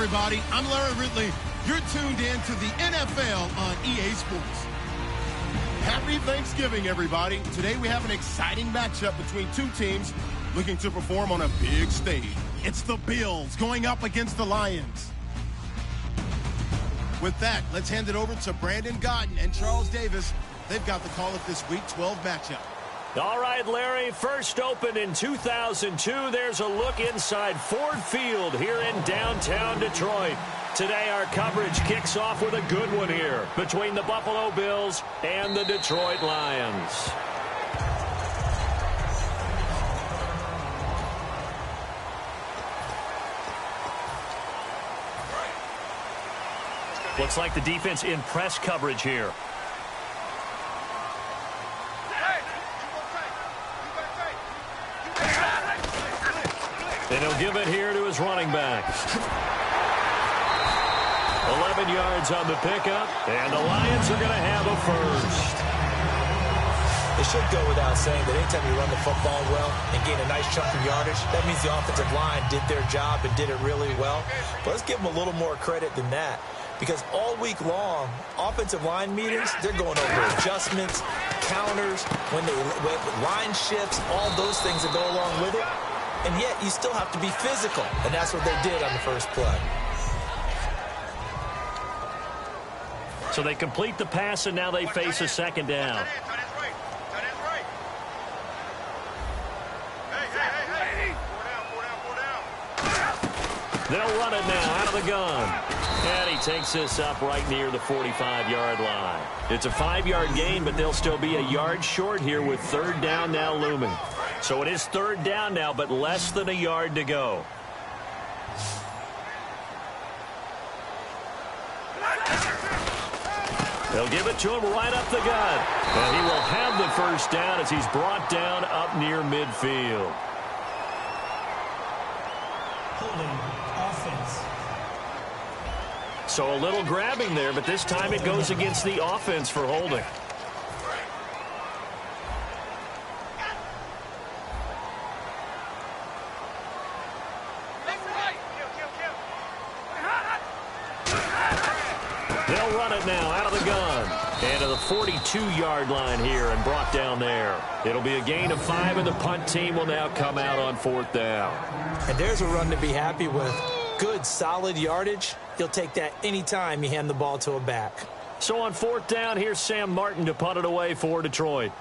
everybody. I'm Larry Ridley. You're tuned in to the NFL on EA Sports. Happy Thanksgiving, everybody. Today we have an exciting matchup between two teams looking to perform on a big stage. It's the Bills going up against the Lions. With that, let's hand it over to Brandon Godden and Charles Davis. They've got the call of this Week 12 matchup. All right, Larry, first opened in 2002. There's a look inside Ford Field here in downtown Detroit. Today, our coverage kicks off with a good one here between the Buffalo Bills and the Detroit Lions. Looks like the defense in press coverage here. And he'll give it here to his running back. 11 yards on the pickup, and the Lions are going to have a first. It should go without saying that anytime you run the football well and gain a nice chunk of yardage, that means the offensive line did their job and did it really well. But let's give them a little more credit than that, because all week long, offensive line meetings, they're going over adjustments, counters, when line shifts, all those things that go along with it. And yet, you still have to be physical. And that's what they did on the first play. So they complete the pass, and now they face a second down. They'll run it now out of the gun. And he takes this up right near the 45-yard line. It's a 5-yard gain, but they'll still be a yard short here with third down now looming. So it is third down now, but less than a yard to go. They'll give it to him right up the gut. And he will have the first down as he's brought down up near midfield. Holding offense. So a little grabbing there, but this time it goes against the offense for holding. They'll run it now out of the gun. And to the 42-yard line here and brought down there. It'll be a gain of 5, and the punt team will now come out on fourth down. And there's a run to be happy with. Good, solid yardage. You'll take that anytime you hand the ball to a back. So on fourth down, here's Sam Martin to punt it away for Detroit.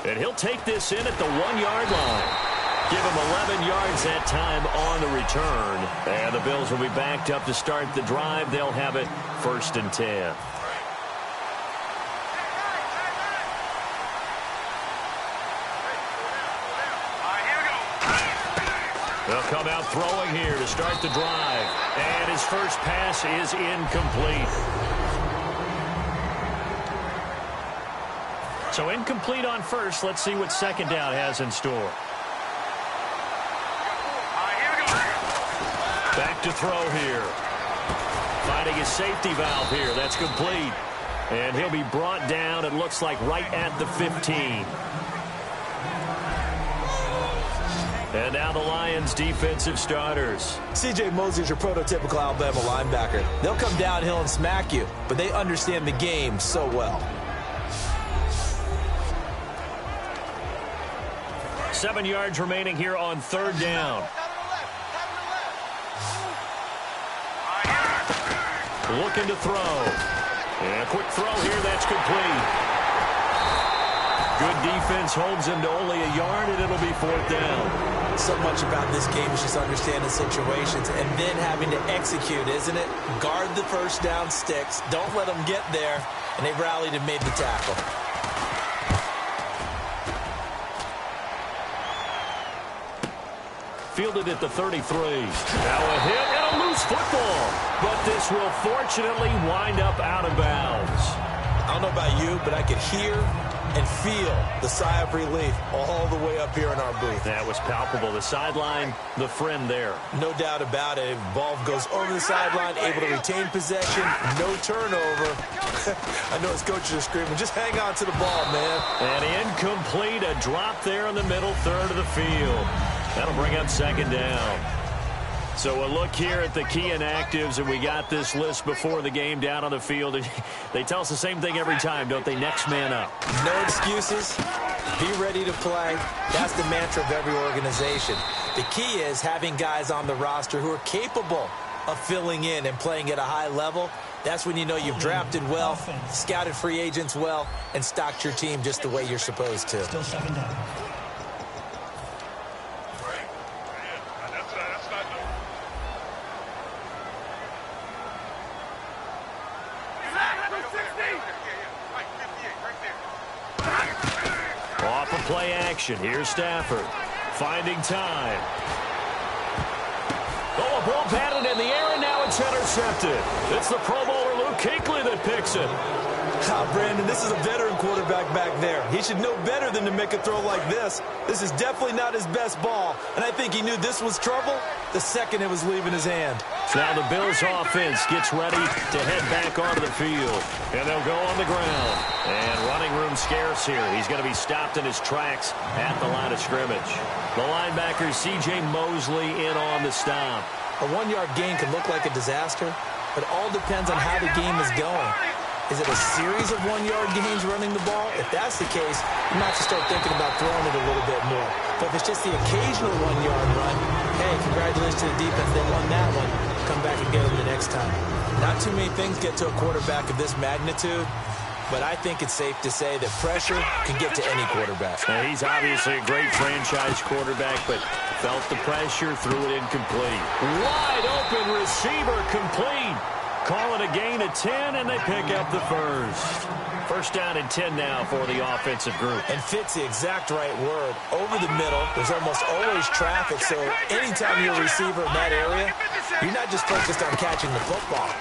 And he'll take this in at the 1-yard line. Give him 11 yards that time on the return. And the Bills will be backed up to start the drive. They'll have it first and 10. They'll come out throwing here to start the drive. And his first pass is incomplete. So incomplete on first. Let's see what second down has in store. Back to throw here. Finding his safety valve here. That's complete. And he'll be brought down, it looks like, right at the 15. And now the Lions' defensive starters. C.J. Mosley's your prototypical Alabama linebacker. They'll come downhill and smack you, but they understand the game so well. 7 yards remaining here on third down. Looking to throw. And a quick throw here, that's complete. Good defense holds him to only a yard, and it'll be fourth down. So much about this game is just understanding situations and then having to execute, isn't it? Guard the first down sticks. Don't let them get there. And they rallied and made the tackle. Fielded at the 33. Now a hit and a loose football. But this will fortunately wind up out of bounds. I don't know about you, but I could hear and feel the sigh of relief all the way up here in our booth. That was palpable. The sideline, the friend there. No doubt about it. Ball goes over the sideline, able to retain possession, no turnover. I know his coaches are screaming, just hang on to the ball, man. And incomplete, a drop there in the middle third of the field. That'll bring up second down. So a look here at the key inactives, and we got this list before the game down on the field. They tell us the same thing every time, don't they? Next man up. No excuses. Be ready to play. That's the mantra of every organization. The key is having guys on the roster who are capable of filling in and playing at a high level. That's when you know you've drafted well, scouted free agents well, and stocked your team just the way you're supposed to. Still 7 down. Off of play action. Here's Stafford. Finding time. Oh, a ball batted in the air, and now it's intercepted. It's the Pro Bowler Luke Kuechly that picks it. Brandon, this is a veteran quarterback back there. He should know better than to make a throw like this. This is definitely not his best ball, and I think he knew this was trouble the second it was leaving his hand. Now the Bills offense gets ready to head back onto the field, and they'll go on the ground. And running room scarce here. He's going to be stopped in his tracks at the line of scrimmage. The linebacker, C.J. Mosley, in on the stop. A 1-yard gain can look like a disaster, but all depends on how the game is going. Is it a series of 1-yard gains running the ball? If that's the case, you might have to start thinking about throwing it a little bit more. But if it's just the occasional 1-yard run, hey, congratulations to the defense. They won that one. Come back and get them the next time. Not too many things get to a quarterback of this magnitude, but I think it's safe to say that pressure can get to any quarterback. Now, he's obviously a great franchise quarterback, but felt the pressure, threw it incomplete. Wide open receiver, complete. Call it a gain of 10, and they pick up the first. First down and 10 now for the offensive group. And fits the exact right word. Over the middle, there's almost always traffic, so anytime you're a receiver in that area, you're not just focused on catching the football.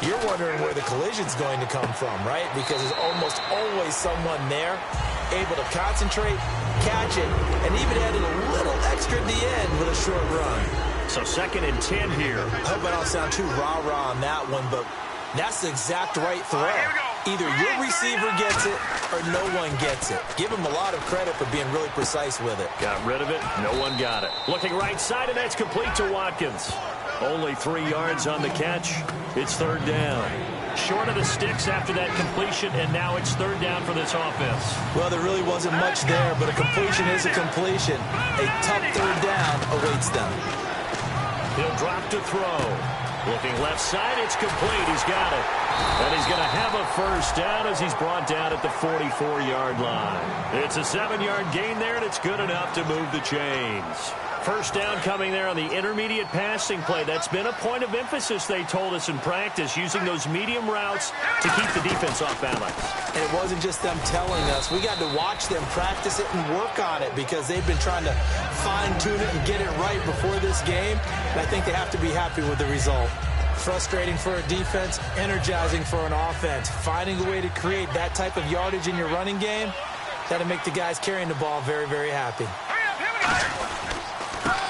You're wondering where the collision's going to come from, right? Because there's almost always someone there able to concentrate, catch it, and even add in a little extra at the end with a short run. So second and 10 here. I hope I don't sound too rah-rah on that one, but that's the exact right throw. Either your receiver gets it or no one gets it. Give him a lot of credit for being really precise with it. Got rid of it. No one got it. Looking right side, and that's complete to Watkins. Only 3 yards on the catch. It's third down. Short of the sticks after that completion, and now it's third down for this offense. Well, there really wasn't much there, but a completion is a completion. A tough third down awaits them. He'll drop to throw. Looking left side, it's complete. He's got it. And he's going to have a first down as he's brought down at the 44-yard line. It's a 7-yard gain there, and it's good enough to move the chains. First down coming there on the intermediate passing play. That's been a point of emphasis, they told us in practice, using those medium routes to keep the defense off balance. And it wasn't just them telling us. We got to watch them practice it and work on it because they've been trying to fine-tune it and get it right before this game. And I think they have to be happy with the result. Frustrating for a defense, energizing for an offense. Finding a way to create that type of yardage in your running game, that'll make the guys carrying the ball very, very happy.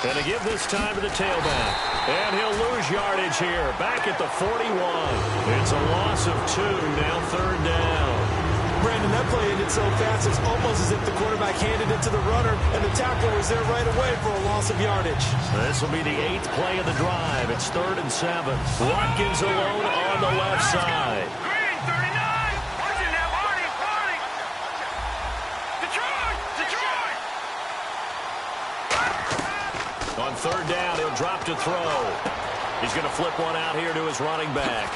And to give this time to the tailback. And he'll lose yardage here. Back at the 41. It's a loss of 2. Now third down. Brandon, that play ended so fast, it's almost as if the quarterback handed it to the runner, and the tackler was there right away for a loss of yardage. This will be the 8th play of the drive. It's 3rd and 7. Watkins alone on the left side. On third down, he'll drop to throw. He's going to flip one out here to his running back.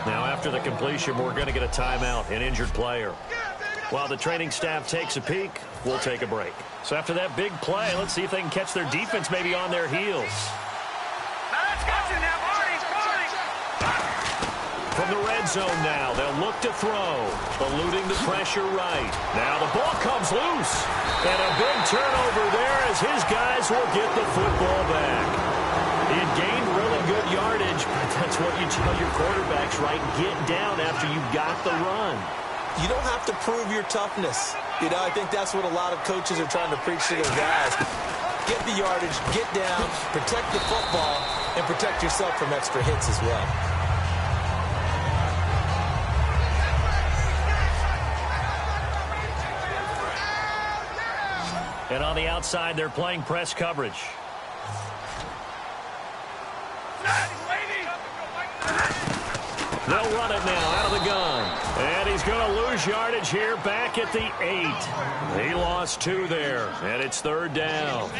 Now, after the completion, we're going to get a timeout, an injured player. While the training staff takes a peek, we'll take a break. So after that big play, let's see if they can catch their defense maybe on their heels. From the red zone now, they'll look to throw, eluding the pressure right. Now the ball comes loose, and a big turnover there as his guys will get the football back. He had gained really good yardage, That's what you tell your quarterbacks, right? Get down after you got the run. You don't have to prove your toughness. You know, I think that's what a lot of coaches are trying to preach to their guys. Get the yardage, get down, protect the football, and protect yourself from extra hits as well. And on the outside, they're playing press coverage. They'll run it now out of the gun. And he's going to lose yardage here back at the 8. He lost 2 there, and it's 3rd down.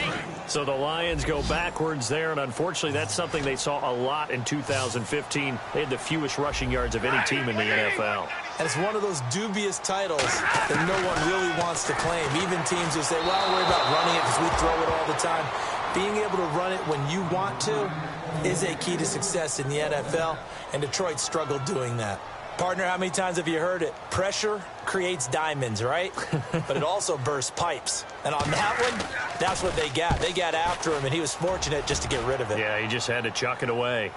So the Lions go backwards there, and unfortunately that's something they saw a lot in 2015. They had the fewest rushing yards of any team in the NFL. And it's one of those dubious titles that no one really wants to claim. Even teams who say, well, I don't worry about running it because we throw it all the time. Being able to run it when you want to is a key to success in the NFL, and Detroit struggled doing that. Partner, how many times have you heard it? Pressure creates diamonds, right? But it also bursts pipes. And on that one, that's what they got. They got after him, and he was fortunate just to get rid of it. Yeah, he just had to chuck it away.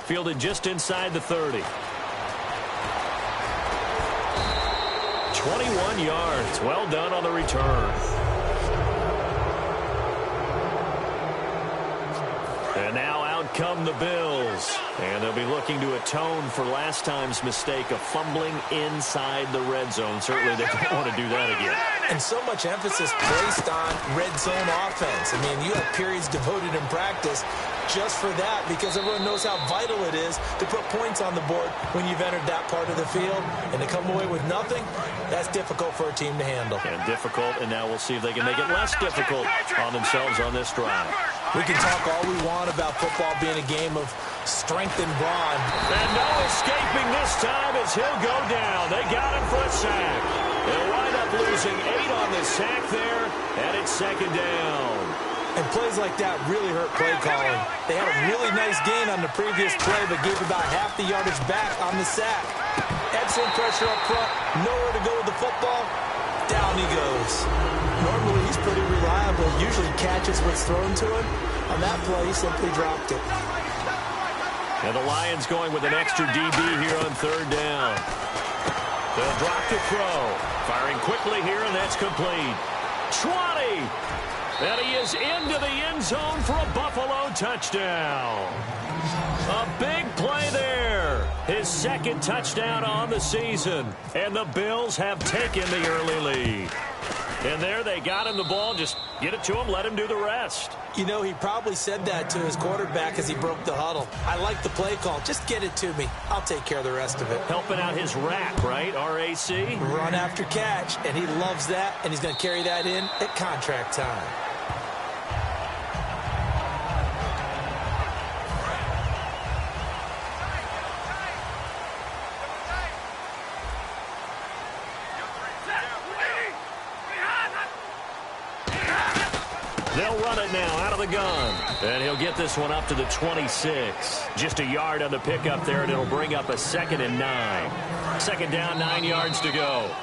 Fielded just inside the 30. 21 yards. Well done on the return. And now out come the Bills. And they'll be looking to atone for last time's mistake of fumbling inside the red zone. Certainly they don't want to do that again. And so much emphasis placed on red zone offense. I mean, you have periods devoted in practice just for that, because everyone knows how vital it is to put points on the board when you've entered that part of the field. And to come away with nothing, that's difficult for a team to handle. And difficult, and now we'll see if they can make it less difficult on themselves on this drive. We can talk all we want about football being a game of strength and brawn. And no escaping this time as he'll go down. They got him for a sack. They'll wind up losing 8 on the sack there, and it's 2nd down. And plays like that really hurt play calling. They had a really nice gain on the previous play, but gave about half the yardage back on the sack. Excellent pressure up front, nowhere to go with the football. Down he goes. Normally he's pretty reliable, usually catches what's thrown to him. On that play, he simply dropped it. And the Lions going with an extra DB here on 3rd down. They'll drop to throw. Firing quickly here, and that's complete. 20! And he is into the end zone for a Buffalo touchdown. A big play there. His 2nd touchdown on the season. And the Bills have taken the early lead. And there they got him the ball. Just get it to him, let him do the rest. You know, he probably said that to his quarterback as he broke the huddle. I like the play call. Just get it to me. I'll take care of the rest of it. Helping out his rack, right? R-A-C? Run after catch. And he loves that, and he's going to carry that in at contract time. They'll run it now out of the gun. And he'll get this one up to the 26. Just a yard on the pickup there, and it'll bring up a 2nd and 9. 2nd down, 9 yards to go.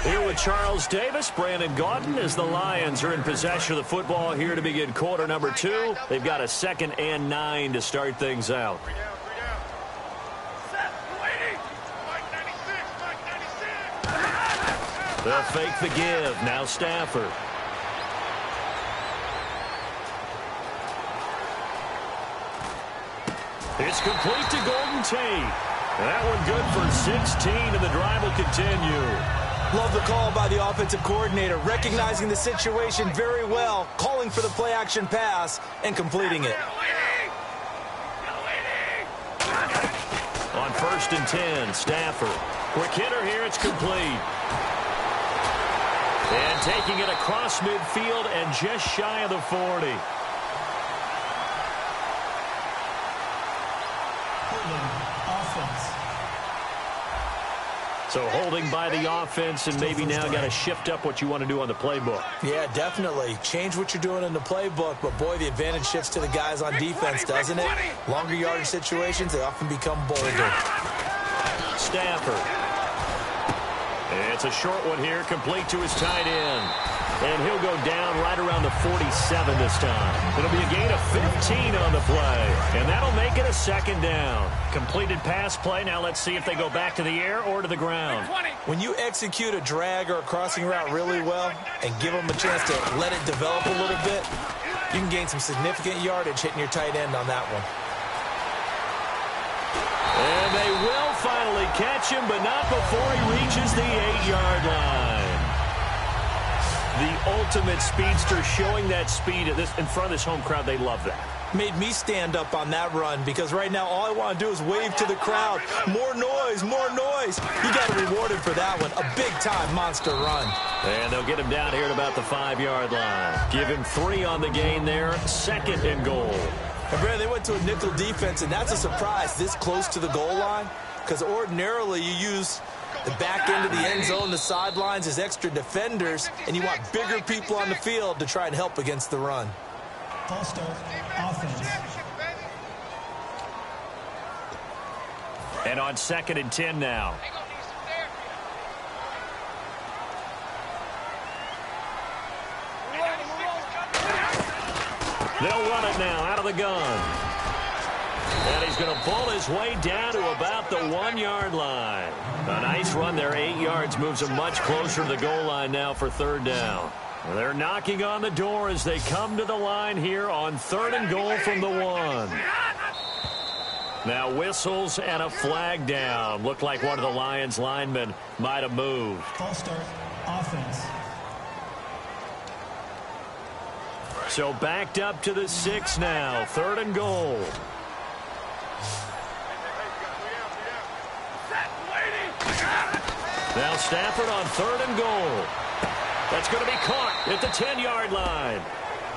Here with Charles Davis, Brandon Gaudin, as the Lions are in possession of the football here to begin quarter number 2. They've got a 2nd and 9 to start things out. They'll fake the give. Now Stafford. It's complete to Golden Tate. That one good for 16, and the drive will continue. Love the call by the offensive coordinator, recognizing the situation very well, calling for the play-action pass, and completing it. On 1st and 10, Stafford. Quick hitter here, it's complete. And taking it across midfield and just shy of the 40. So holding by the offense, and maybe now got to shift up what you want to do on the playbook. Yeah, definitely. Change what you're doing in the playbook, but boy, the advantage shifts to the guys on defense, doesn't it? Longer yardage situations, they often become bolder. Stafford. It's a short one here, complete to his tight end. And he'll go down right around the 47 this time. It'll be a gain of 15 on the play. And that'll make it a second down. Completed pass play. Now let's see if they go back to the air or to the ground. When you execute a drag or a crossing route really well and give them a chance to let it develop a little bit, you can gain some significant yardage hitting your tight end on that one. And they will finally catch him, but not before he reaches the 8-yard line. The ultimate speedster, showing that speed in front of this home crowd. They love that. Made me stand up on that run because right now all I want to do is wave to the crowd. More noise, more noise. You got to reward him for that one. A big-time monster run. And they'll get him down here at about the 5-yard line. Give him 3 on the gain there. 2nd and goal. And Brad, they went to a nickel defense, and that's a surprise this close to the goal line because ordinarily you use the back end of the end zone, the sidelines as extra defenders, and you want bigger people on the field to try and help against the run. False start, offense. And on 2nd and 10 now. They'll run it now out of the gun. And he's going to pull his way down to about the 1-yard line. A nice run there, 8 yards, moves him much closer to the goal line now for 3rd down. They're knocking on the door as they come to the line here on 3rd and goal from the 1. Now whistles and a flag down. Looked like one of the Lions linemen might have moved. False start, offense. So backed up to the 6 now. 3rd and goal. Now Stafford on 3rd and goal. That's going to be caught at the 10-yard line.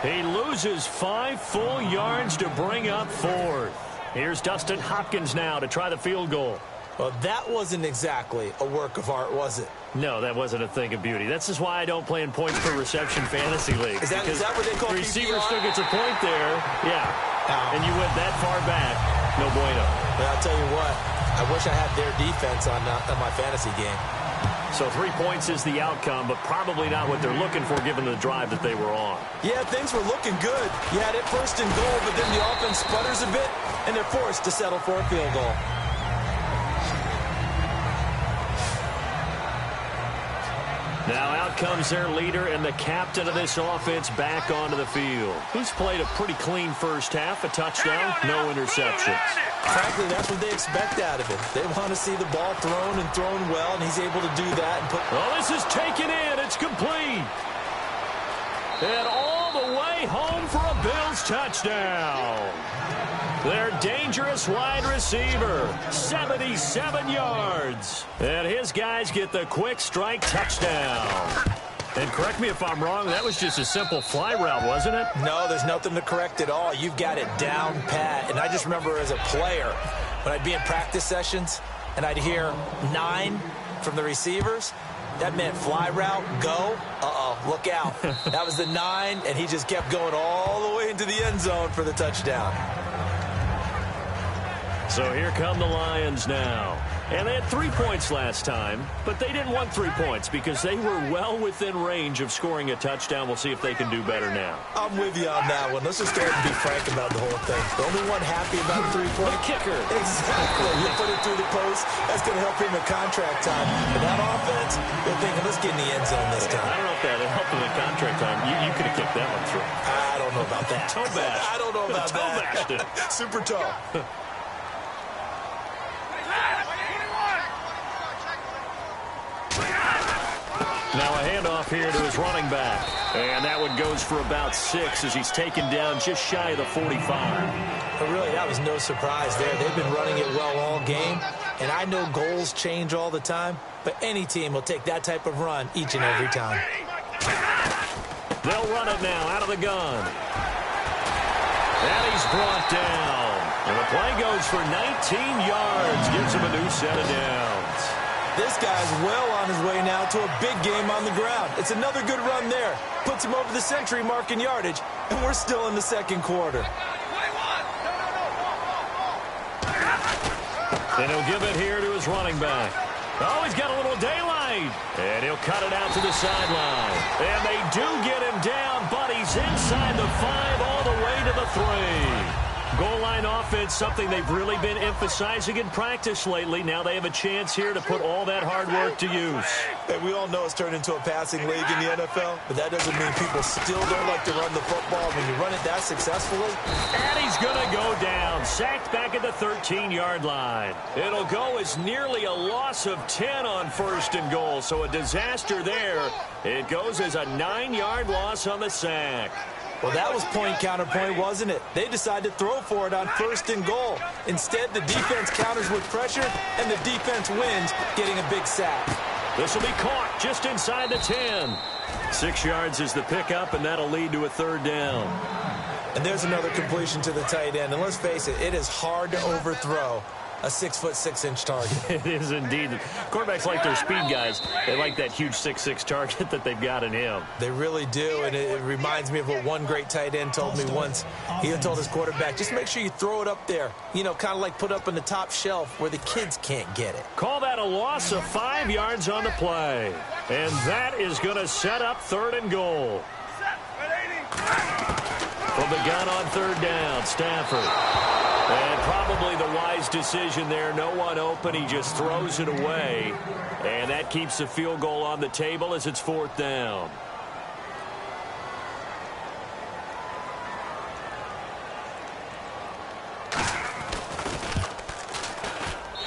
He loses 5 full yards to bring up 4th. Here's Dustin Hopkins now to try the field goal. Well, that wasn't exactly a work of art, was it? No, that wasn't a thing of beauty. That's just why I don't play in points per reception fantasy league. Is that what they call the receiver PPR? still gets a point there. Yeah. And you went that far back. No bueno. But I'll tell you what, I wish I had their defense on my fantasy game. So 3 points is the outcome, but probably not what they're looking for given the drive that they were on. Yeah, things were looking good. You had it 1st and goal, but then the offense sputters a bit, and they're forced to settle for a field goal. Now out comes their leader and the captain of this offense back onto the field. Who's played a pretty clean first half, a touchdown, no interceptions. Frankly, that's what they expect out of him. They want to see the ball thrown and thrown well, and he's able to do that. And well, this is taken in. It's complete. And all the way home for a Bills touchdown. Their dangerous wide receiver, 77 yards. And his guys get the quick strike touchdown. And correct me if I'm wrong, that was just a simple fly route, wasn't it? No, there's nothing to correct at all. You've got it down pat. And I just remember as a player, when I'd be in practice sessions and I'd hear 9 from the receivers, that meant fly route, go. Look out. That was the 9, and he just kept going all the way into the end zone for the touchdown. So here come the Lions now. And they had 3 points last time, but they didn't want 3 points because they were well within range of scoring a touchdown. We'll see if they can do better now. I'm with you on that one. Let's just go ahead and be frank about the whole thing. The only one happy about a 3-point kicker. Exactly. You put it through the post. That's going to help him at contract time. But that offense, they're thinking, let's get in the end zone this time. I don't know if that helped him at contract time. You could have kicked that one through. I don't know about that. Toe bash. I don't know about toe bashed it. Super toe. Now a handoff here to his running back. And that one goes for about 6 as he's taken down just shy of the 45. But really, that was no surprise there. They've been running it well all game. And I know goals change all the time, but any team will take that type of run each and every time. They'll run it now out of the gun. And he's brought down. And the play goes for 19 yards. Gives him a new set of downs. This guy's well on his way now to a big game on the ground. It's another good run there. Puts him over the century mark in yardage, and we're still in the second quarter. And he'll give it here to his running back. Oh, he's got a little daylight. And he'll cut it out to the sideline. And they do get him down, but he's inside the 5 all the way to the 3. Goal line offense, something they've really been emphasizing in practice lately. Now they have a chance here to put all that hard work to use. Hey, we all know it's turned into a passing league in the NFL, but that doesn't mean people still don't like to run the football. When you run it that successfully. And he's going to go down, sacked back at the 13-yard line. It'll go as nearly a loss of 10 on 1st and goal, so a disaster there. It goes as a 9-yard loss on the sack. Well, that was point counterpoint, wasn't it? They decided to throw for it on 1st and goal. Instead, the defense counters with pressure, and the defense wins, getting a big sack. This will be caught just inside the 10. 6 yards is the pickup, and that'll lead to a 3rd down. And there's another completion to the tight end. And let's face it, it is hard to overthrow a 6'6" target. It is indeed. Quarterbacks like their speed guys. They like that huge 6'6" target that they've got in him. They really do, and it reminds me of what one great tight end told me once. He had told his quarterback, just make sure you throw it up there. You know, kind of like put up on the top shelf where the kids can't get it. Call that a loss of 5 yards on the play. And that is going to set up 3rd and goal. From the gun on 3rd down, Stafford. And probably the wise decision there. No one open. He just throws it away. And that keeps the field goal on the table as it's 4th down.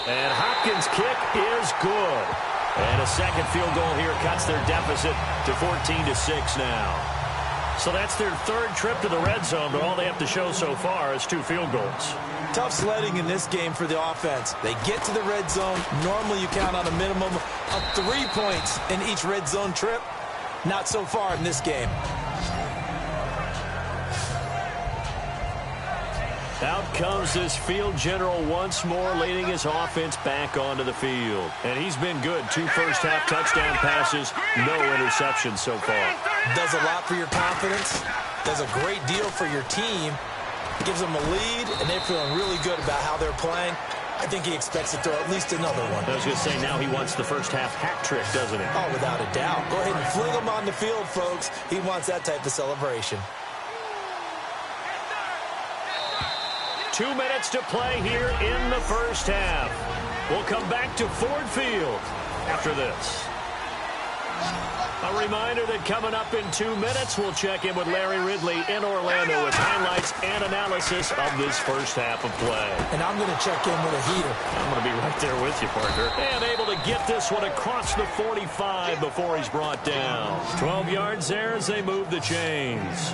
And Hopkins' kick is good. And a second field goal here cuts their deficit to 14-6 now. So that's their 3rd trip to the red zone, but all they have to show so far is 2 field goals. Tough sledding in this game for the offense. They get to the red zone. Normally you count on a minimum of 3 points in each red zone trip. Not so far in this game. Out comes this field general once more, leading his offense back onto the field. And he's been good. 2 first-half touchdown passes, no interceptions so far. Does a lot for your confidence. Does a great deal for your team. Gives them a lead, and they're feeling really good about how they're playing. I think he expects to throw at least another one. I was going to say, now he wants the first-half hat trick, doesn't he? Oh, without a doubt. Go ahead and fling him on the field, folks. He wants that type of celebration. 2 minutes to play here in the first half. We'll come back to Ford Field after this. A reminder that coming up in 2 minutes, we'll check in with Larry Ridley in Orlando with highlights and analysis of this first half of play. And I'm going to check in with a heater. I'm going to be right there with you, partner. And able to get this one across the 45 before he's brought down. 12 yards there as they move the chains.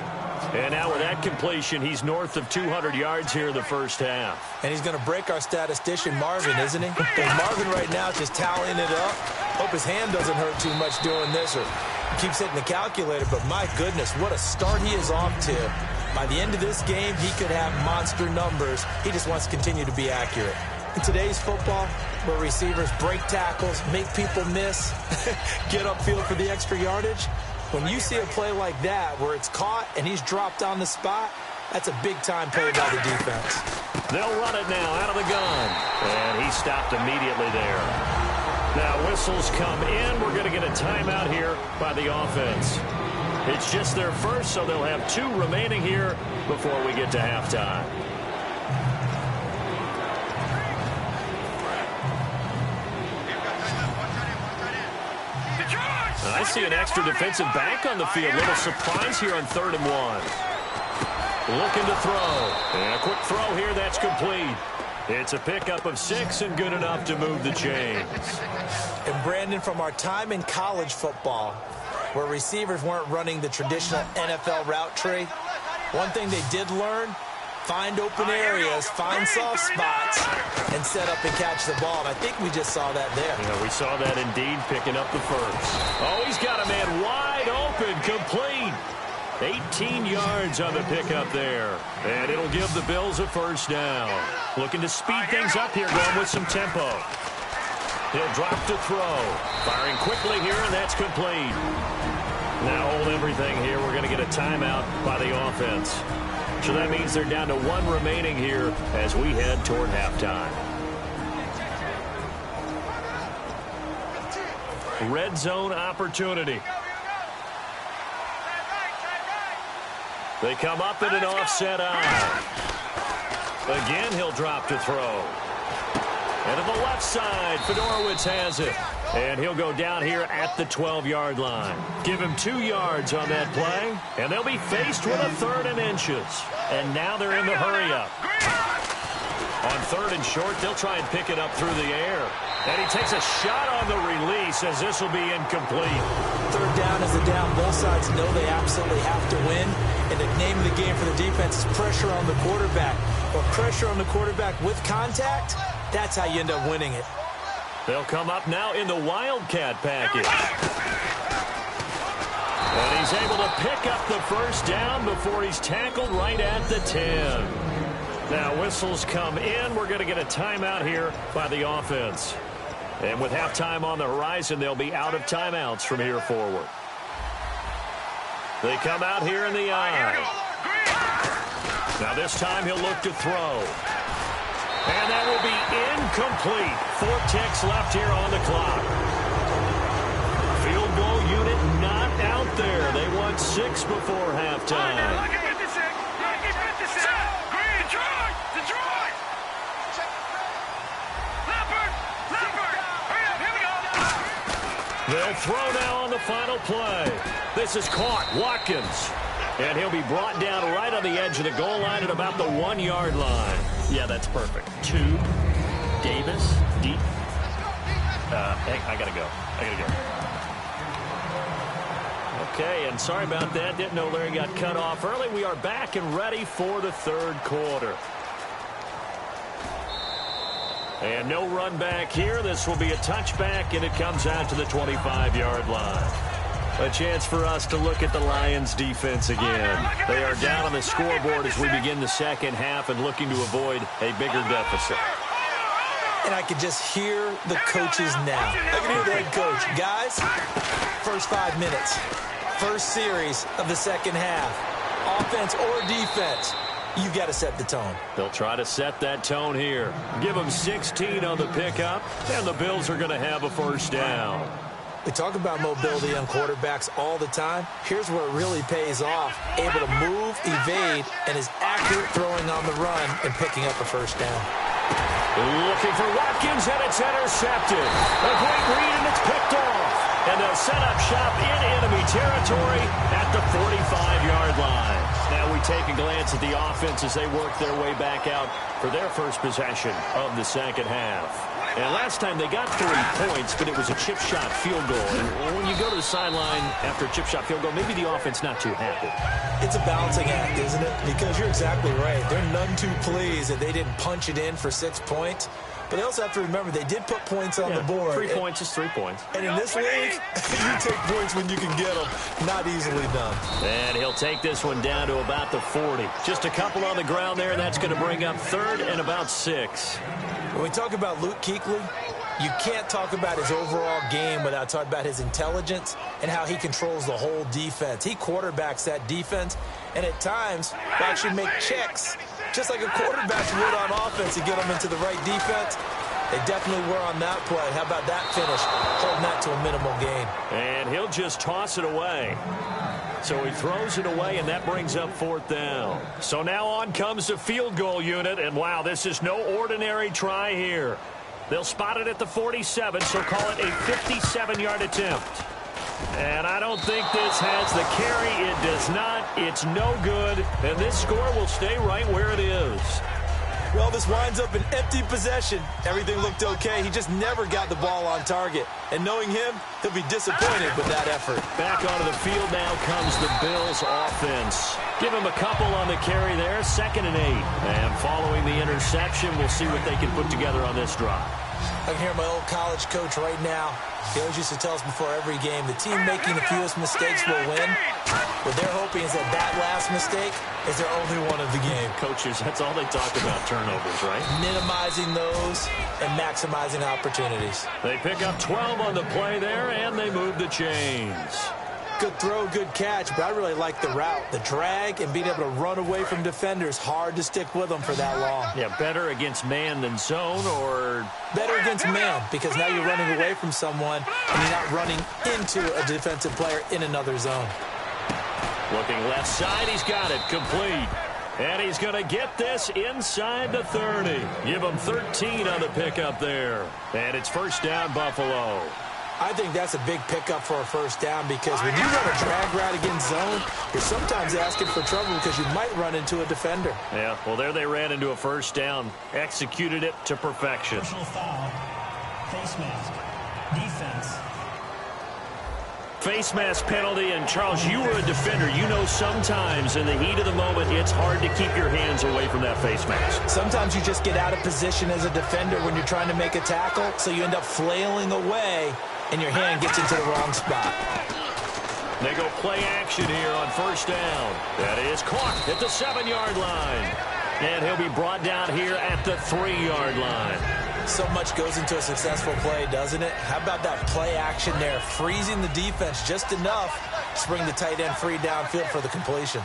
And now with that completion, he's north of 200 yards here in the first half. And he's going to break our statistician, Marvin, isn't he? Because Marvin right now is just tallying it up. Hope his hand doesn't hurt too much doing this or keeps hitting the calculator. But my goodness, what a start he is off to. By the end of this game, he could have monster numbers. He just wants to continue to be accurate. In today's football, where receivers break tackles, make people miss, get upfield for the extra yardage, when you see a play like that where it's caught and he's dropped on the spot, that's a big-time play by the defense. They'll run it now out of the gun. And he stopped immediately there. Now whistles come in. We're going to get a timeout here by the offense. It's just their first, so they'll have 2 remaining here before we get to halftime. I see an extra defensive back on the field. Little surprise here on 3rd and 1. Looking to throw. And a quick throw here that's complete. It's a pickup of 6 and good enough to move the chains. And Brandon, from our time in college football, where receivers weren't running the traditional NFL route tree, one thing they did learn, find open areas, find soft spots, and set up and catch the ball. And I think we just saw that there. Yeah, we saw that indeed, picking up the first. Oh, he's got a man wide open, complete. 18 yards on the pickup there. And it'll give the Bills a first down. Looking to speed things up here, going with some tempo. He'll drop to throw. Firing quickly here, and that's complete. Now hold everything here. We're going to get a timeout by the offense. So that means they're down to 1 remaining here as we head toward halftime. red zone opportunity. They come up in an offset eye. Again, he'll drop to throw. And to the left side, Fedorowicz has it. And he'll go down here at the 12-yard line. Give him 2 yards on that play. And they'll be faced with a 3rd and inches. And now they're in the hurry-up. On 3rd and short, they'll try and pick it up through the air. And he takes a shot on the release as this will be incomplete. 3rd down is the down. Both sides know they absolutely have to win. And the name of the game for the defense is pressure on the quarterback. Or pressure on the quarterback with contact, that's how you end up winning it. They'll come up now in the Wildcat package. And he's able to pick up the 1st down before he's tackled right at the 10. Now whistles come in. We're going to get a timeout here by the offense. And with halftime on the horizon, they'll be out of timeouts from here forward. They come out here in the eye. Now this time he'll look to throw. And that will be incomplete. 4 ticks left here on the clock. Field goal unit not out there. They want 6 before halftime. They'll throw now on the final play. This is caught. Watkins. And he'll be brought down right on the edge of the goal line at about the 1-yard line. Yeah, that's perfect. 2. Davis. Deep. Hey, I got to go. Okay, and sorry about that. Didn't know Larry got cut off early. We are back and ready for the 3rd quarter. And no run back here. This will be a touchback, and it comes out to the 25-yard line. A chance for us to look at the Lions defense again. They are down on the scoreboard as we begin the 2nd half and looking to avoid a bigger deficit. And I can just hear the coaches now. I can hear the head coach. Guys, first 5 minutes, first series of the 2nd half, offense or defense, you've got to set the tone. They'll try to set that tone here. Give them 16 on the pickup, and the Bills are going to have a 1st down. We talk about mobility on quarterbacks all the time. Here's where it really pays off. Able to move, evade, and is accurate throwing on the run and picking up a 1st down. Looking for Watkins, and it's intercepted. A great read, and it's picked off. And they'll set up shop in enemy territory at the 45-yard line. Now we take a glance at the offense as they work their way back out for their first possession of the 2nd half. And last time they got 3 points, but it was a chip shot field goal. And when you go to the sideline after a chip shot field goal, maybe the offense not too happy. It's a balancing act, isn't it? Because you're exactly right. They're none too pleased that they didn't punch it in for 6 points. But they also have to remember they did put points on the board. 3 points is 3 points. And in this league, you take points when you can get them. Not easily done. And he'll take this one down to about the 40. Just a couple on the ground there, and that's going to bring up 3rd and about 6. When we talk about Luke Kuechly, you can't talk about his overall game without talking about his intelligence and how he controls the whole defense. He quarterbacks that defense, and at times will actually make checks, just like a quarterback would on offense to get them into the right defense. They definitely were on that play. How about that finish? Holding that to a minimal gain. And he'll just toss it away. So he throws it away, and that brings up 4th down. So now on comes the field goal unit, and wow, this is no ordinary try here. They'll spot it at the 47, so call it a 57-yard attempt. And I don't think this has the carry. It does not. It's no good, and this score will stay right where it is. Well, this winds up an empty possession. Everything looked okay. He just never got the ball on target. And knowing him, he'll be disappointed with that effort. Back onto the field now comes the Bills offense. Give him a couple on the carry there, 2nd and 8. And following the interception, we'll see what they can put together on this drive. I can hear my old college coach right now. He always used to tell us before every game, the team making the fewest mistakes will win. What they're hoping is that that last mistake is their only one of the game. Coaches, that's all they talk about, turnovers, right? Minimizing those and maximizing opportunities. They pick up 12 on the play there, and they move the chains. Good throw, good catch, but I really like the route. The drag and being able to run away from defenders, hard to stick with them for that long. Yeah, better against man than zone, or... Better against man, because now you're running away from someone and you're not running into a defensive player in another zone. Looking left side, he's got it, complete. And he's going to get this inside the 30. Give him 13 on the pickup there. And it's first down, Buffalo. I think that's a big pickup for a first down, because when you run a drag route against zone, you're sometimes asking for trouble because you might run into a defender. Yeah, well, there they ran into a first down. Executed it to perfection. Personal foul. Face mask. Defense. Face mask penalty, and Charles, you were a defender. You know sometimes in the heat of the moment, it's hard to keep your hands away from that face mask. Sometimes you just get out of position as a defender when you're trying to make a tackle, so you end up flailing away, and your hand gets into the wrong spot. They go play action here on first down. That is caught at the 7-yard line. And he'll be brought down here at the 3-yard line. So much goes into a successful play, doesn't it? How about that play action there, freezing the defense just enough to bring the tight end free downfield for the completion.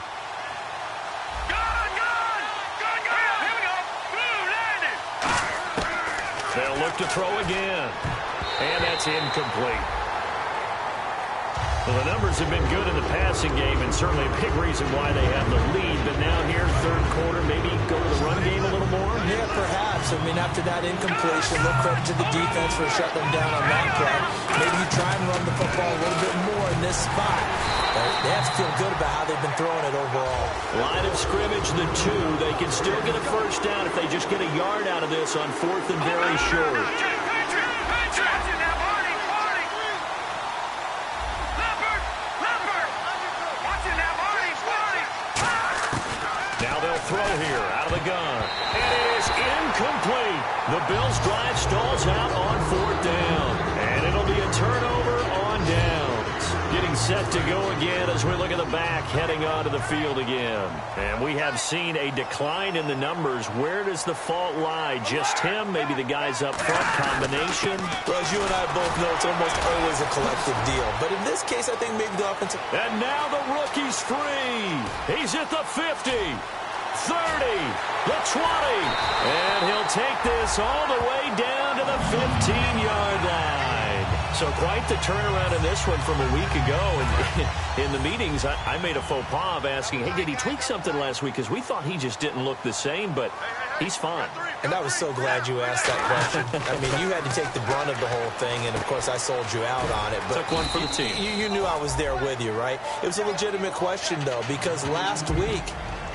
They'll look to throw again. And that's incomplete. Well, the numbers have been good in the passing game, and certainly a big reason why they have the lead. But now here, third quarter, maybe go to the run game a little more? Yeah, perhaps. I mean, after that incompletion, look credit to the defense for shutting them down on that play. Maybe you try and run the football a little bit more in this spot. But they have to feel good about how they've been throwing it overall. Line of scrimmage, the 2. They can still get a first down if they just get a yard out of this on 4th and very short. Throw here out of the gun. And it is incomplete. The Bills' drive stalls out on 4th down. And it'll be a turnover on downs. Getting set to go again as we look at the back heading onto the field again. And we have seen a decline in the numbers. Where does the fault lie? Just him? Maybe the guys up front? Combination? Well, as you and I both know, it's almost always a collective deal. But in this case, I think maybe the offensive... And now the rookie's free. He's at the 50. 30, the 20, and he'll take this all the way down to the 15-yard line. So quite the turnaround in this one from a week ago. And in the meetings, I made a faux pas of asking, hey, did he tweak something last week? Because we thought he just didn't look the same, but he's fine. And I was so glad you asked that question. I mean, you had to take the brunt of the whole thing, and, of course, I sold you out on it. But took one for the team. You knew I was there with you, right? It was a legitimate question, though, because last week,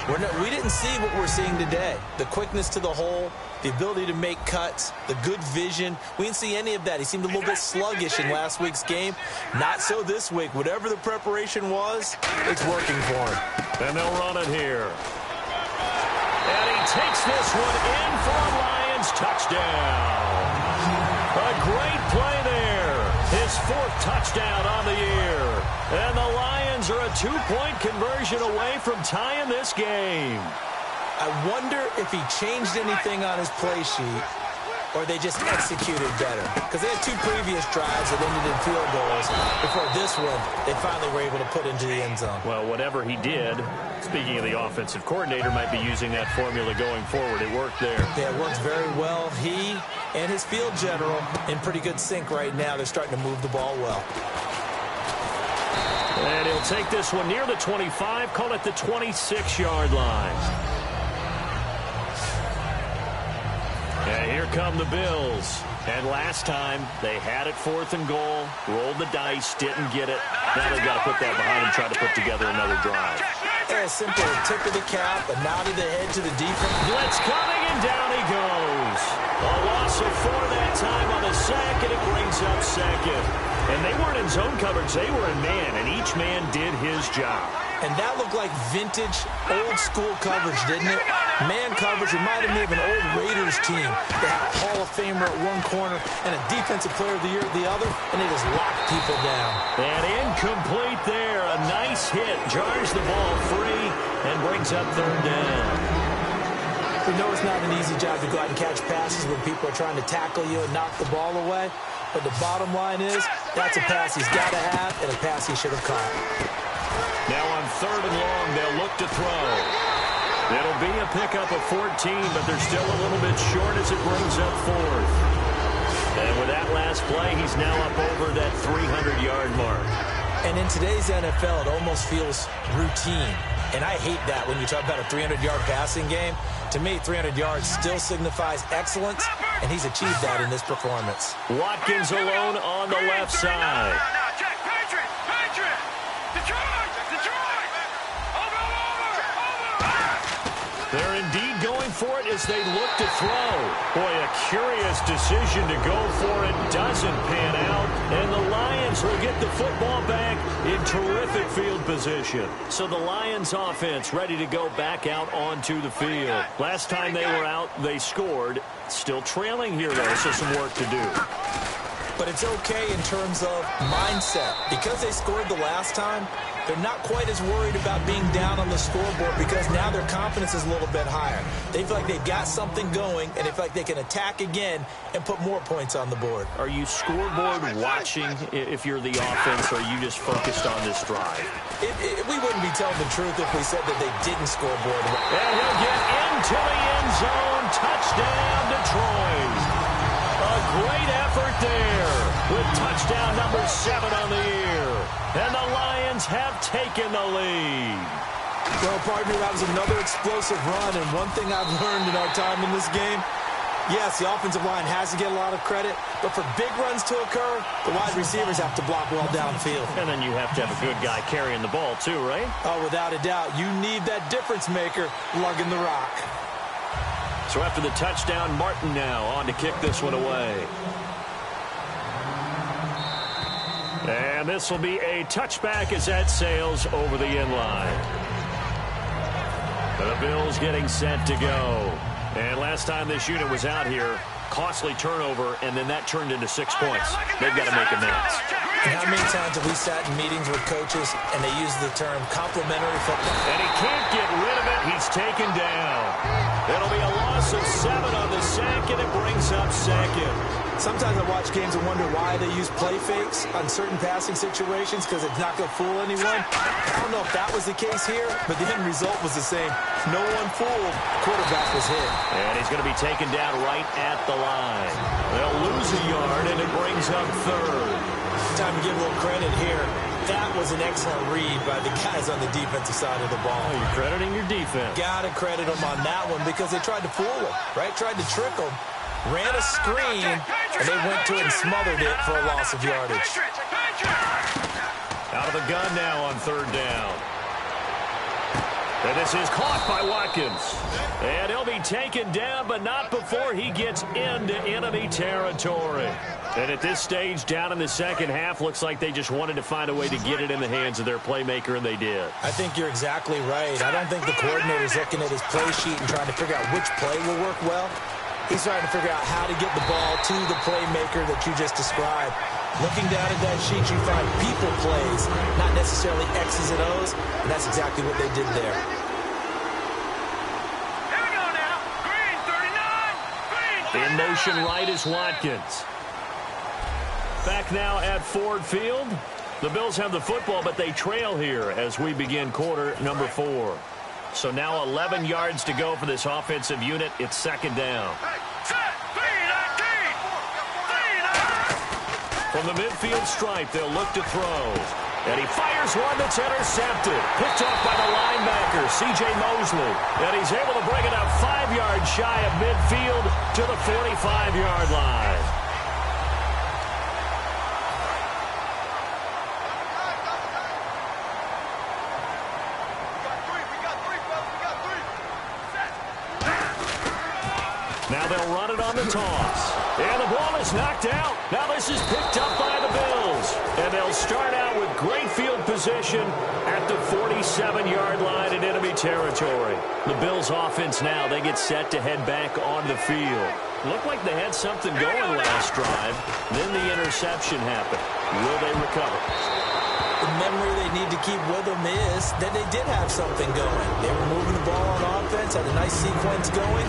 we didn't see what we're seeing today. The quickness to the hole, the ability to make cuts, the good vision. We didn't see any of that. He seemed a little bit sluggish in last week's game. Not so this week. Whatever the preparation was, it's working for him. And they'll run it here. And he takes this one in for a Lions touchdown. A great play there. His 4th touchdown on the year. And the Lions are a 2-point conversion away from tying this game. I wonder if he changed anything on his play sheet or they just executed better. Because they had 2 previous drives that ended in field goals. Before this one, they finally were able to put into the end zone. Well, whatever he did, speaking of the offensive coordinator, might be using that formula going forward. It worked there. Yeah, it worked very well. He and his field general in pretty good sync right now. They're starting to move the ball well. And he'll take this one near the 25, call it the 26-yard line. And here come the Bills. And last time, they had it 4th and goal, rolled the dice, didn't get it. Now they've got to put that behind them, try to put together another drive. Yeah, simple tip of the cap, a nod of the head to the defense. Blitz coming, and down he goes. A loss of 4 that time on the sack, and it brings up 2nd. And they weren't in zone coverage, they were in man, and each man did his job. And that looked like vintage, old-school coverage, didn't it? Man coverage reminded me of an old Raiders team. They had a Hall of Famer at one corner and a Defensive Player of the Year at the other, and they just locked people down. And incomplete there. A nice hit. Jars the ball free and brings up 3rd down. We know it's not an easy job to go out and catch passes when people are trying to tackle you and knock the ball away. But the bottom line is, that's a pass he's got to have and a pass he should have caught. Now on 3rd and long, they'll look to throw. It'll be a pickup of 14, but they're still a little bit short as it brings up 4th. And with that last play, he's now up over that 300-yard mark. And in today's NFL, it almost feels routine. And I hate that when you talk about a 300-yard passing game. To me, 300 yards still signifies excellence, and he's achieved that in this performance. Watkins alone on the left side. They're indeed going for it as they look to throw. Boy, a curious decision to go for it. Doesn't pan out. And the Lions will get the football back in terrific field position. So the Lions offense ready to go back out onto the field. Last time they were out, they scored. Still trailing here, though, so some work to do. But it's okay in terms of mindset. Because they scored the last time, they're not quite as worried about being down on the scoreboard because now their confidence is a little bit higher. They feel like they've got something going, and they feel like they can attack again and put more points on the board. Are you scoreboard watching if you're the offense, or are you just focused on this drive? We wouldn't be telling the truth if we said that they didn't scoreboard. And he'll get into the end zone. Touchdown, Detroit. A great effort there with touchdown number 7 on the year. And the Lions have taken the lead. Well, partner, that was another explosive run. And one thing I've learned in our time in this game, yes, the offensive line has to get a lot of credit. But for big runs to occur, the wide receivers have to block well downfield. And then you have to have a good guy carrying the ball too, right? Oh, without a doubt. You need that difference maker lugging the rock. So after the touchdown, Martin now on to kick this one away. And this will be a touchback as that sails over the end line. The Bills getting set to go. And last time this unit was out here, costly turnover, and then that turned into 6 points. They've got to make amends. And how many times have we sat in meetings with coaches and they use the term complimentary football? And he can't get rid of it. He's taken down. It'll be a loss of 7 on the sack, and it brings up 2nd. Sometimes I watch games and wonder why they use play fakes on certain passing situations because it's not going to fool anyone. I don't know if that was the case here, but the end result was the same. No one fooled. Quarterback was hit. And he's going to be taken down right at the line. They'll lose a yard, and it brings up 3rd. Time to give a little credit here. That was an excellent read by the guys on the defensive side of the ball. Oh, you're crediting your defense. Got to credit them on that one because they tried to fool him, right? Tried to trick him. Ran a screen, and they went to it and smothered it for a loss of yardage. Out of the gun now on 3rd down. And this is caught by Watkins. And he'll be taken down, but not before he gets into enemy territory. And at this stage, down in the second half, looks like they just wanted to find a way to get it in the hands of their playmaker, and they did. I think you're exactly right. I don't think the coordinator's looking at his play sheet and trying to figure out which play will work well. He's trying to figure out how to get the ball to the playmaker that you just described. Looking down at that sheet, you find people plays, not necessarily X's and O's, and that's exactly what they did there. Here we go now. Green, 39. Green, 39. In motion right is Watkins. Back now at Ford Field. The Bills have the football, but they trail here as we begin quarter number 4. So now 11 yards to go for this offensive unit. It's 2nd down. From the midfield stripe, they'll look to throw. And he fires one that's intercepted. Picked off by the linebacker, C.J. Mosley. And he's able to bring it up 5 yards shy of midfield to the 45-yard line. Now they'll run it on the toss. And the ball is knocked out. Now this is picked up by the Bills. And they'll start out with great field position at the 47-yard line in enemy territory. The Bills offense now, they get set to head back on the field. Looked like they had something going last drive. Then the interception happened. Will they recover? The memory they need to keep with them is that they did have something going. They were moving the ball on offense, had a nice sequence going.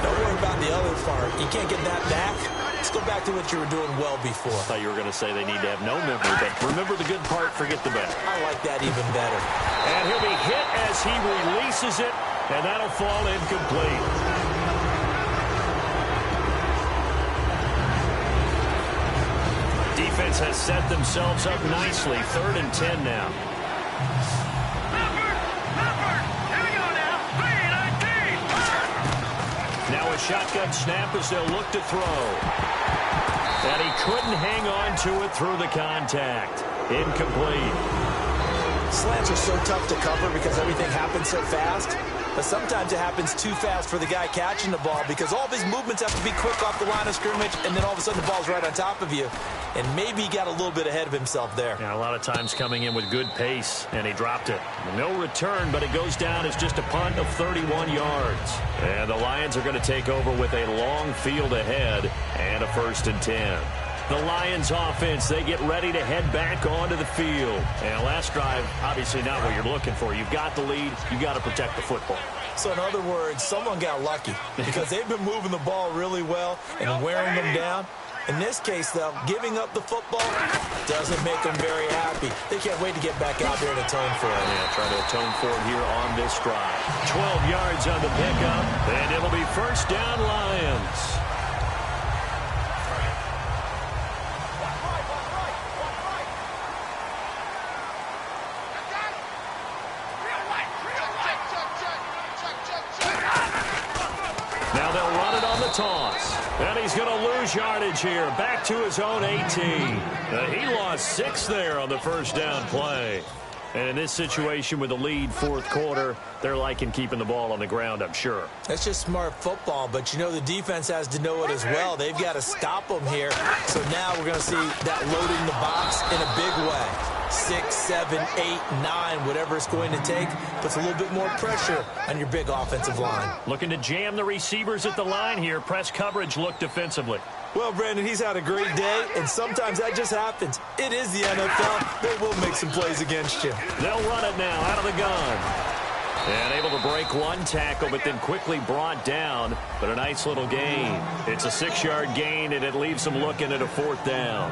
Don't worry about the other part. You can't get that back. Let's go back to what you were doing well before. I thought you were going to say they need to have no memory, but remember the good part, forget the bad. I like that even better. And he'll be hit as he releases it, and that'll fall incomplete. Defense has set themselves up nicely. 3rd and 10 now. Here we go now. 3-19. Now a shotgun snap as they'll look to throw. And he couldn't hang on to it through the contact. Incomplete. Slants are so tough to cover because everything happens so fast. But sometimes it happens too fast for the guy catching the ball because all of his movements have to be quick off the line of scrimmage, and then all of a sudden the ball's right on top of you. And maybe he got a little bit ahead of himself there. Yeah, a lot of times coming in with good pace, and he dropped it. No return, but it goes down as just a punt of 31 yards. And the Lions are going to take over with a long field ahead and a 1st and 10. The Lions offense, they get ready to head back onto the field. And last drive, obviously not what you're looking for. You've got the lead. You've got to protect the football. So in other words, someone got lucky because they've been moving the ball really well and wearing them down. In this case, though, giving up the football doesn't make them very happy. They can't wait to get back out there and atone for it. Yeah, try to atone for it here on this drive. 12 yards on the pickup, and it'll be 1st down Lions. Now they'll run it on the toss. And he's going to lose yardage here. Back to his own 18. He lost 6 there on the 1st down play. And in this situation with the lead 4th quarter, they're liking keeping the ball on the ground, I'm sure. That's just smart football, but you know the defense has to know it as well. They've got to stop them here. So now we're going to see that loading the box in a big way. 6, 7, 8, 9, whatever it's going to take, puts a little bit more pressure on your big offensive line. Looking to jam the receivers at the line here. Press coverage look defensively. Well, Brandon, he's had a great day, and sometimes that just happens. It is the NFL. They will make some plays against you. They'll run it now out of the gun. And able to break one tackle, but then quickly brought down. But a nice little gain. It's a 6-yard gain, and it leaves them looking at a 4th down.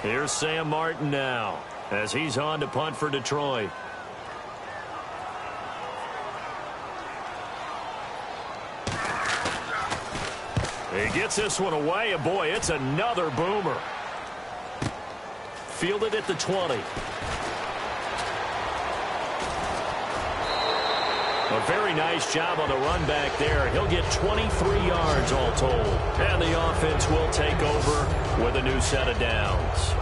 Here's Sam Martin now as he's on to punt for Detroit. He gets this one away, and boy, it's another boomer. Fielded at the 20. A very nice job on the run back there. He'll get 23 yards all told. And the offense will take over with a new set of downs.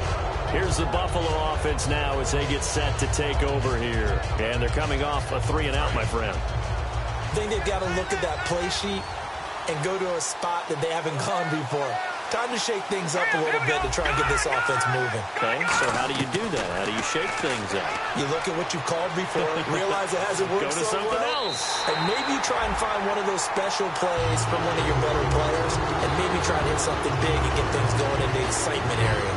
Here's the Buffalo offense now as they get set to take over here. And they're coming off a 3-and-out, my friend. I think they've got to look at that play sheet and go to a spot that they haven't gone before. Time to shake things up a little bit to try and get this offense moving. Okay, so how do you do that? How do you shake things up? You look at what you called before, realize it hasn't worked so well. Go to something else. And maybe you try and find one of those special plays from one of your better players, and maybe try and hit something big and get things going in the excitement area.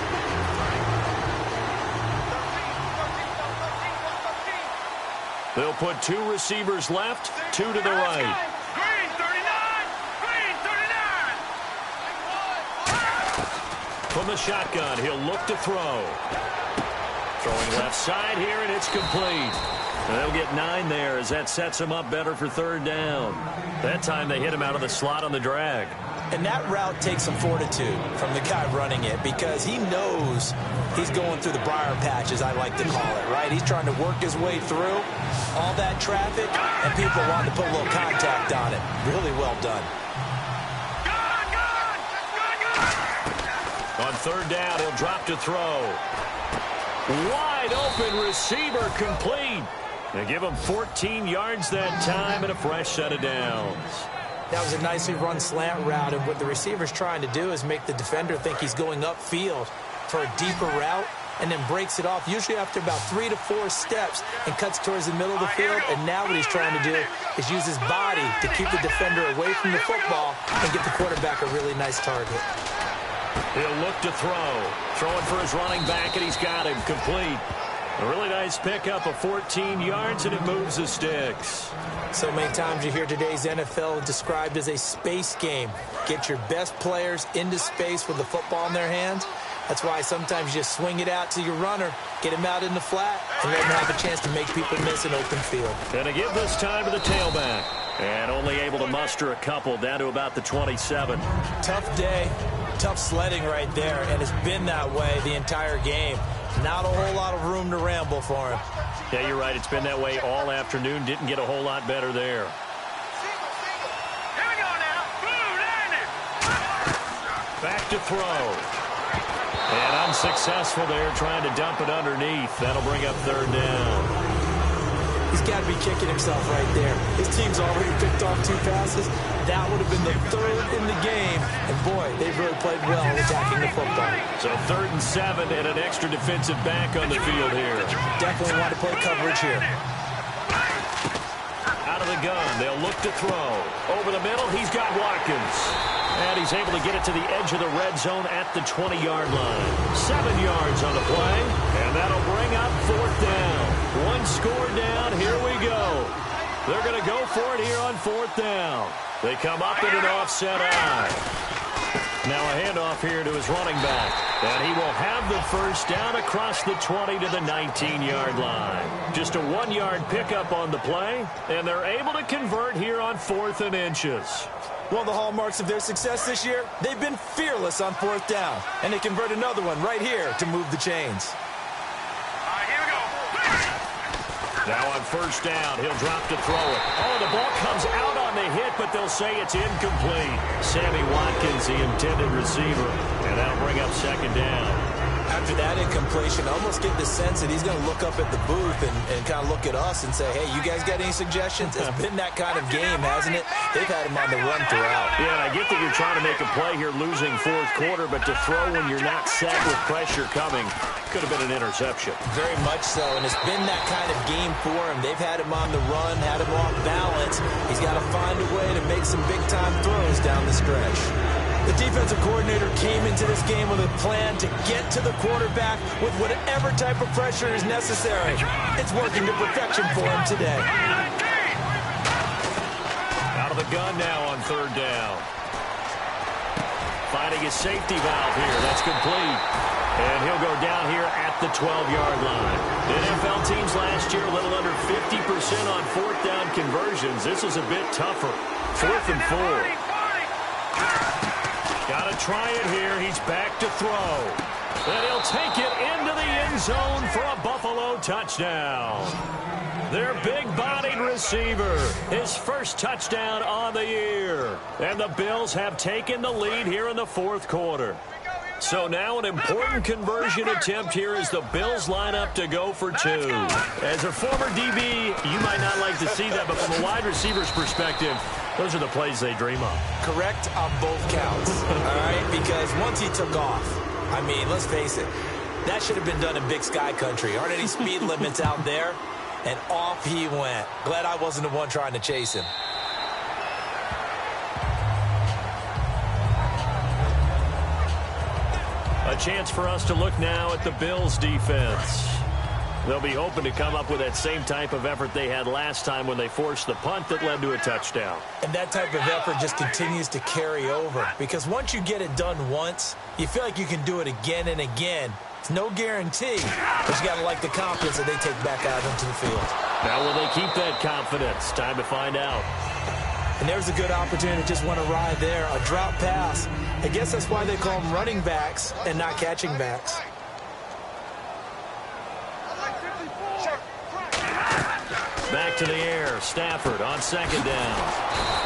They'll put 2 receivers left, 2 to the right. Green 39. Green 39. From the shotgun, he'll look to throw. Throwing left side here, and it's complete. And they'll get 9 there as that sets him up better for 3rd down. That time they hit him out of the slot on the drag. And that route takes some fortitude from the guy running it because he knows he's going through the briar patch, as I like to call it, right? He's trying to work his way through all that traffic, and people want to put a little contact on it. Really well done. On 3rd down, he'll drop to throw. Wide open receiver complete. They give him 14 yards that time and a fresh set of downs. That was a nicely run slant route, and what the receiver's trying to do is make the defender think he's going upfield for a deeper route and then breaks it off, usually after about 3 to 4 steps, and cuts towards the middle of the field. And now what he's trying to do is use his body to keep the defender away from the football and get the quarterback a really nice target. He'll look to throw. Throwing for his running back, and he's got him complete. A really nice pickup of 14 yards, and it moves the sticks. So many times you hear today's NFL described as a space game. Get your best players into space with the football in their hands. That's why sometimes you just swing it out to your runner, get him out in the flat, and let him have a chance to make people miss an open field. And to give this time to the tailback. And only able to muster a couple down to about the 27. Tough day, tough sledding right there, and it's been that way the entire game. Not a whole lot of room to ramble for him. Yeah, you're right. It's been that way all afternoon. Didn't get a whole lot better there. Here we go now. Blue, landing. Back to throw. And unsuccessful there, trying to dump it underneath. That'll bring up third down. He's got to be kicking himself right there. His team's already picked off 2 passes. That would have been the 3rd in the game. And, boy, they've really played well attacking the football. So 3rd and 7 and an extra defensive back on the field here. Definitely want to play coverage here. Out of the gun, they'll look to throw. Over the middle, he's got Watkins. And he's able to get it to the edge of the red zone at the 20-yard line. 7 yards on the play, and that'll bring up 4th down. 1 score down, here we go. They're going to go for it here on 4th down. They come up in an offset eye. Now a handoff here to his running back. And he will have the first down across the 20 to the 19-yard line. Just a 1-yard pickup on the play, and they're able to convert here on 4th and inches. One of the hallmarks of their success this year, they've been fearless on 4th down. And they convert another one right here to move the chains. All right, here we go. Now on 1st down, he'll drop to throw it. Oh, the ball comes out on the hit, but they'll say it's incomplete. Sammy Watkins, the intended receiver, and that'll bring up 2nd down. After that incompletion, I almost get the sense that he's going to look up at the booth and kind of look at us and say, hey, you guys got any suggestions? It's been that kind of game, hasn't it? They've had him on the run throughout. Yeah, and I get that you're trying to make a play here losing 4th quarter, but to throw when you're not set with pressure coming could have been an interception. Very much so, and it's been that kind of game for him. They've had him on the run, had him off balance. He's got to find a way to make some big-time throws down the stretch. The defensive coordinator came into this game with a plan to get to the quarterback with whatever type of pressure is necessary. It's working to perfection for him today. Out of the gun now on 3rd down. Finding his safety valve here. That's complete. And he'll go down here at the 12-yard line. NFL teams last year a little under 50% on 4th down conversions. This is a bit tougher. 4th and 4. Got to try it here. He's back to throw. And he'll take it into the end zone for a Buffalo touchdown. Their big-bodied receiver, his first touchdown on the year. And the Bills have taken the lead here in the 4th quarter. So now an important conversion attempt here as the Bills line up to go for 2. As a former DB, you might not like to see that, but from a wide receiver's perspective, those are the plays they dream of. Correct on both counts, all right? Because once he took off, I mean, let's face it, that should have been done in Big Sky Country. Aren't any speed limits out there? And off he went. Glad I wasn't the one trying to chase him. A chance for us to look now at the Bills' defense. They'll be hoping to come up with that same type of effort they had last time when they forced the punt that led to a touchdown. And that type of effort just continues to carry over. Because once you get it done once, you feel like you can do it again and again. It's no guarantee, but you got to like the confidence that they take back out into the field. Now will they keep that confidence? Time to find out. And there's a good opportunity to just want to ride there. A drop pass. I guess that's why they call them running backs and not catching backs. Back to the air. Stafford on 2nd down.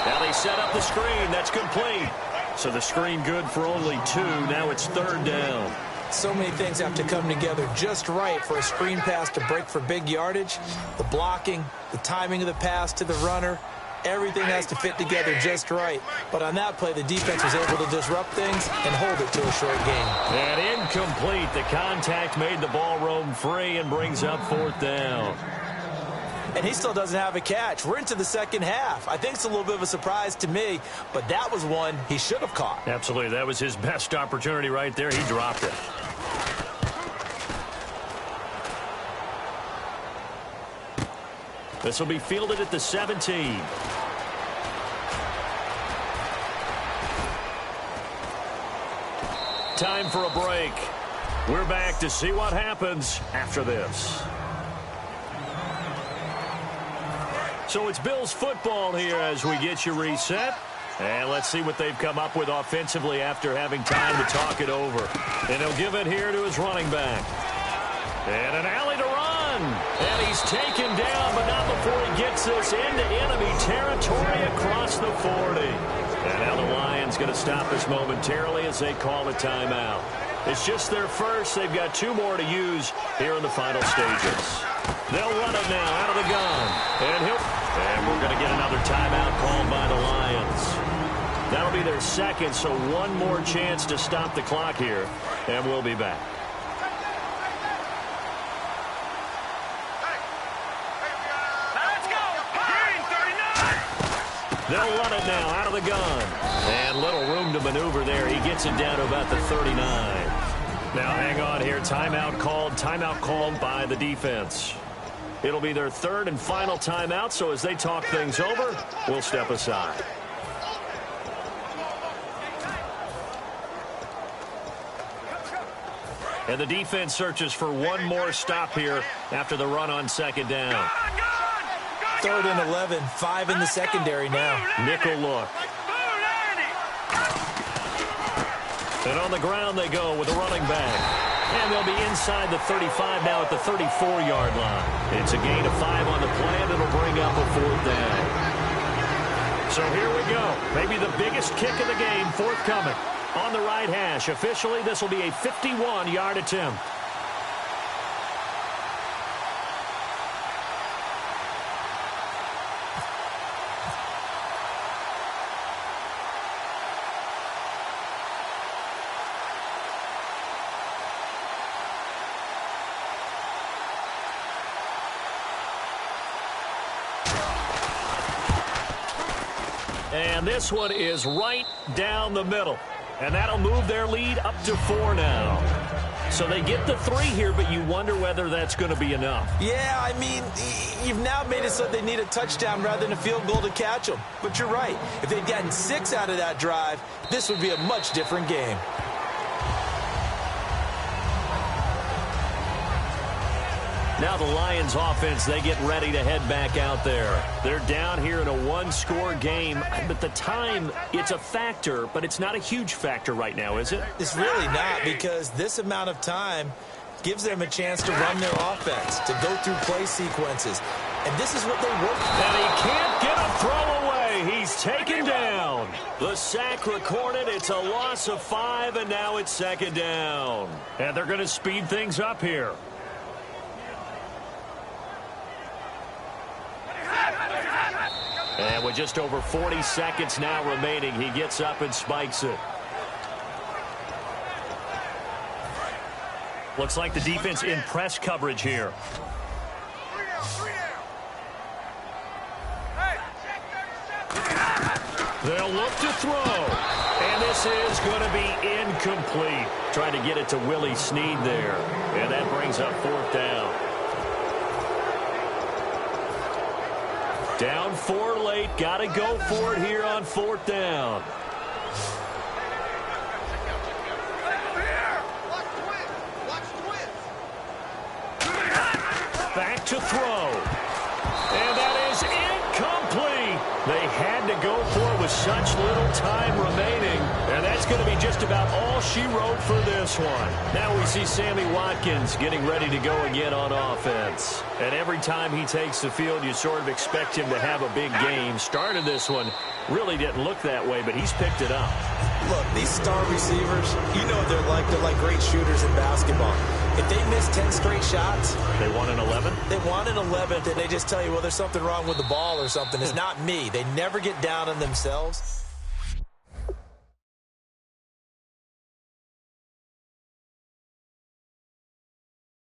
Now they set up the screen. That's complete. So the screen good for only 2. Now it's 3rd down. So many things have to come together just right for a screen pass to break for big yardage. The blocking, the timing of the pass to the runner, everything has to fit together just right. But on that play, the defense was able to disrupt things and hold it to a short game. And incomplete. The contact made the ball roam free and brings up 4th down. and he still doesn't have a catch. We're into the second half. I think it's a little bit of a surprise to me, but that was one he should have caught. Absolutely. That was his best opportunity right there. He dropped it. This will be fielded at the 17. Time for a break. We're back to see what happens after this. So it's Bills football here as we get you reset. And let's see what they've come up with offensively after having time to talk it over. And he'll give it here to his running back. And an alley to run. And he's taken down, but not before he gets this into enemy territory across the 40. And now the Lions going to stop this momentarily as they call a timeout. It's just their first. They've got 2 more to use here in the final stages. They'll run it now out of the gun. And we're going to get another timeout called by the Lions. That'll be their second, so one more chance to stop the clock here. And we'll be back. They'll run it now out of the gun. And little room to maneuver there. He gets it down to about the 39. Now hang on here. Timeout called by the defense. It'll be their third and final timeout, so as they talk things over, we'll step aside. And the defense searches for one more stop here after the run on second down. 3rd and 11, 5 in the secondary now. Nickel look. And on the ground they go with the running back. And they'll be inside the 35 now at the 34-yard line. It's a gain of 5 on the play, and it'll bring up a 4th down. So here we go. Maybe the biggest kick of the game forthcoming. On the right hash. Officially, this will be a 51-yard attempt. And this one is right down the middle. And that'll move their lead up to 4 now. So they get the 3 here, but you wonder whether that's going to be enough. Yeah, I mean, you've now made it so they need a touchdown rather than a field goal to catch them. But you're right. If they'd gotten 6 out of that drive, this would be a much different game. Now the Lions offense, they get ready to head back out there. They're down here in a 1-score game, but the time, it's a factor, but it's not a huge factor right now, is it? It's really not, because this amount of time gives them a chance to run their offense, to go through play sequences. And this is what they work for. And he can't get a throw away. He's taken down. The sack recorded. It's a loss of 5, and now it's 2nd down. And they're going to speed things up here. And with just over 40 seconds now remaining, he gets up and spikes it. Looks like the defense in press coverage here. They'll look to throw. And this is going to be incomplete. Trying to get it to Willie Snead there. And that brings up 4th down. Down 4 late. Got to go for it here on 4th down. Back to throw. And that is incomplete. They had to go for it with such little time remaining. And that's going to be just about all she wrote for this one. Now we see Sammy Watkins getting ready to go again on offense. And every time he takes the field, you sort of expect him to have a big game. Started this one, really didn't look that way, but he's picked it up. Look, these star receivers, you know what they're like. They're like great shooters in basketball. If they miss 10 straight shots, they won an 11? They won an 11, then they just tell you, well, there's something wrong with the ball or something. It's not me. They never get down on themselves.